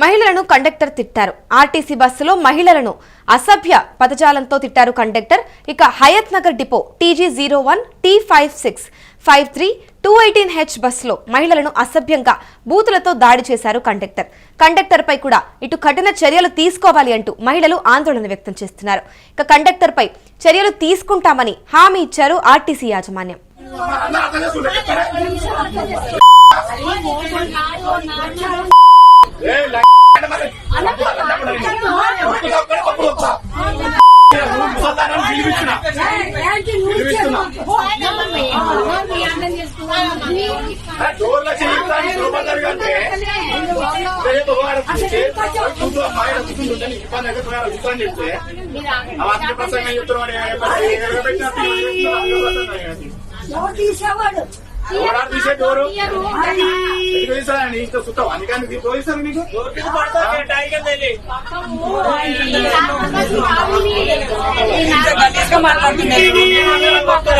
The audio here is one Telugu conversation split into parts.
మహిళలను కండక్టర్ తిట్టారు. ఆర్టీసీ బస్సులో మహిళలను అసభ్య పదజాలంతో తిట్టారు కండక్టర్. ఇక Hayath Nagar depot TG01 T5653 218H బస్సులో మహిళలను అసభ్యంగా బూతులతో దాడి చేశారు కండక్టర్. కండక్టర్ పై కూడా ఇటు కఠిన చర్యలు తీసుకోవాలి అంటూ మహిళలు ఆందోళన వ్యక్తం చేస్తున్నారు. ఇక కండక్టర్ పై చర్యలు తీసుకుంటామని హామీ ఇచ్చారు ఆర్టీసీ యాజమాన్యం.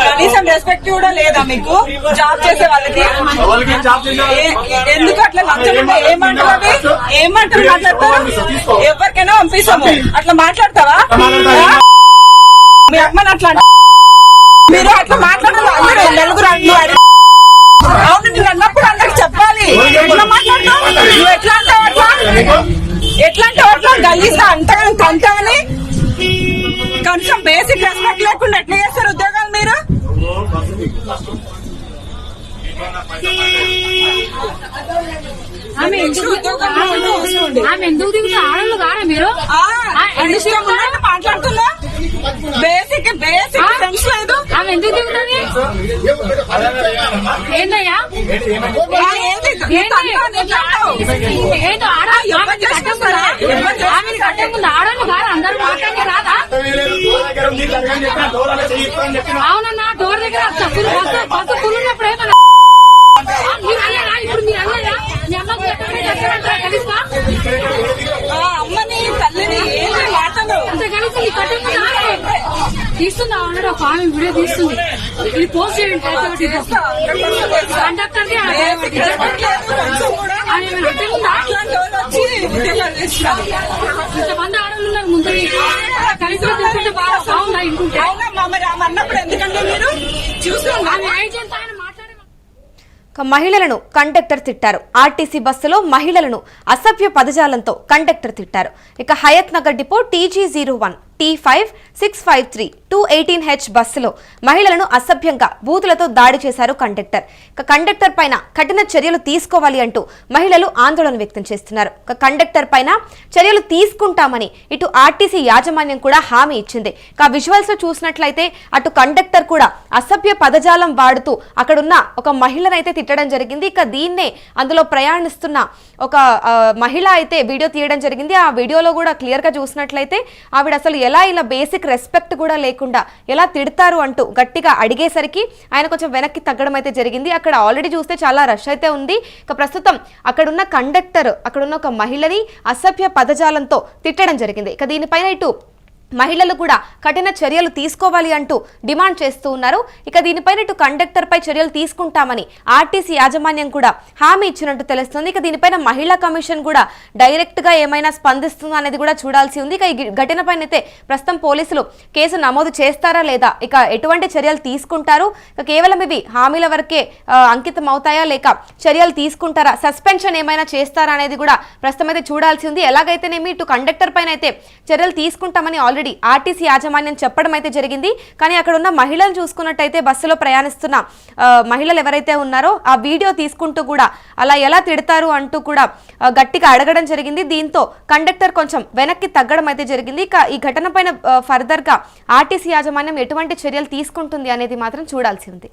కనీసం రెస్పెక్ట్ కూడా లేదా మీకు? జాబ్ చేసే వాళ్ళకి ఎందుకు అట్లా నచ్చకుండా ఏమంటారు మాట్లాడతారు? ఎవరికైనా పంపిస్తాము. అట్లా మాట్లాడతావా? మీ అమ్మని అట్లా మీరు అట్లా మాట్లాడాలి. అందరూ నలుగురు అవును, నేను అన్నప్పుడు అందరికి చెప్పాలి. ఎట్లా మాట్లాడతావు? నువ్వు ఎట్లా అంటావు? ఎట్లా అంటావు? అట్లా గలీస్తా అంతగా కంటావని కొంచెం బేసిక్ రెస్పెక్ట్ లేకుండా ఎట్లా చేస్తారు ఉద్యోగాలు మీరు? ఆమె ఎందుకు దిగుతా? ఆడలు కారా మీరు? మాట్లాడుతున్నా బేసిక్ సెన్స్ లేదు. ఆమె ఎందుకు దిగుతుంది? ఏందయ్యా ఆమె కట్టకుండా ఆడలు కారా? అందరూ మాట్లాడి రాదా? అవునన్నా, డోర్ దగ్గర బస్సు కురినప్పుడు ఏమన్నా మీరు అయ్యారా? ఇప్పుడు మీరు అయ్యారా? మీ అమ్మకు కలిస్తా అమ్మని తల్లిని మాటలు అంత కలిసి నీ కట్టకుండా తీస్తుందా? అన్నాడు ఒక ఆమె వీడియో తీస్తుంది. ఇది పోస్ట్ చేయండి. కండక్టర్ కి ఇంతమంది ఆడలు ఉన్నారు ముందు కలిసి తీసుకుంటే బాగా బాగుందా ఇంటుంటే? అన్నప్పుడు ఎందుకంటే మీరు చూసుకోండి. ఆమె ఏజెంట్ ఆయన మాట్లాడే మహిళలను కండక్టర్ తిట్టారు. ఆర్టీసీ బస్సులో మహిళలను అసభ్య పదజాలంతో కండక్టర్ తిట్టారు. ఇక Hayath Nagar depot TG01 T5653 218H బస్సులో మహిళలను అసభ్యంగా బూతులతో దాడి చేశారు కండక్టర్. ఇక కండక్టర్ పైన కఠిన చర్యలు తీసుకోవాలి అంటూ మహిళలు ఆందోళన వ్యక్తం చేస్తున్నారు. ఇక కండక్టర్ పైన చర్యలు తీసుకుంటామని ఇటు ఆర్టీసీ యాజమాన్యం కూడా హామీ ఇచ్చింది. ఇక విజువల్స్ లో చూసినట్లయితే అటు కండక్టర్ కూడా అసభ్య పదజాలం వాడుతూ అక్కడున్న ఒక మహిళనైతే తిట్టడం జరిగింది. ఇక దీన్నే అందులో ప్రయాణిస్తున్న ఒక మహిళ అయితే వీడియో తీయడం జరిగింది. ఆ వీడియోలో కూడా క్లియర్ గా చూసినట్లయితే ఆవిడ అసలు ఎలా ఇలా బేసిక్ రెస్పెక్ట్ కూడా లేకుండా ఎలా తిడతారు అంటూ గట్టిగా అడిగేసరికి ఆయన కొంచెం వెనక్కి తగ్గడం అయితే జరిగింది. అక్కడ ఆల్రెడీ చూస్తే చాలా రష్ అయితే ఉంది. ఇక ప్రస్తుతం అక్కడున్న కండక్టర్ అక్కడున్న ఒక మహిళని అసభ్య పదజాలంతో తిట్టడం జరిగింది. ఇక దీనిపైన ఇటు మహిళలు కూడా కఠిన చర్యలు తీసుకోవాలి అంటూ డిమాండ్ చేస్తూ ఉన్నారు. ఇక దీనిపైన ఇటు కండక్టర్ పై చర్యలు తీసుకుంటామని ఆర్టీసీ యాజమాన్యం కూడా హామీ ఇచ్చినట్టు తెలుస్తుంది. ఇక దీనిపైన మహిళా కమిషన్ కూడా డైరెక్ట్ గా ఏమైనా స్పందిస్తుందా అనేది కూడా చూడాల్సి ఉంది. ఇక ఈ ఘటన పైన అయితే ప్రస్తుతం పోలీసులు కేసు నమోదు చేస్తారా లేదా, ఇక ఎటువంటి చర్యలు తీసుకుంటారు, ఇక కేవలం ఇవి హామీల వరకే అంకితం అవుతాయా లేక చర్యలు తీసుకుంటారా, సస్పెన్షన్ ఏమైనా చేస్తారా అనేది కూడా ప్రస్తుతం అయితే చూడాల్సి ఉంది. ఎలాగైతేనేమి ఇటు కండక్టర్ పైన అయితే చర్యలు తీసుకుంటామని ఆల్రెడీ ఆర్టీసీ యాజమాన్యం చెప్పడం అయితే జరిగింది. కానీ అక్కడ ఉన్న మహిళలు చూసుకున్నట్టయితే బస్సులో ప్రయాణిస్తున్న మహిళలు ఎవరైతే ఉన్నారో ఆ వీడియో తీసుకుంటూ కూడా అలా ఎలా తిడతారు అంటూ కూడా గట్టిగా అడగడం జరిగింది. దీంతో కండక్టర్ కొంచెం వెనక్కి తగ్గడం అయితే జరిగింది. ఇక ఈ ఘటన పైన ఫర్దర్ గా ఆర్టీసీ యాజమాన్యం ఎటువంటి చర్యలు తీసుకుంటుంది అనేది మాత్రం చూడాల్సి ఉంది.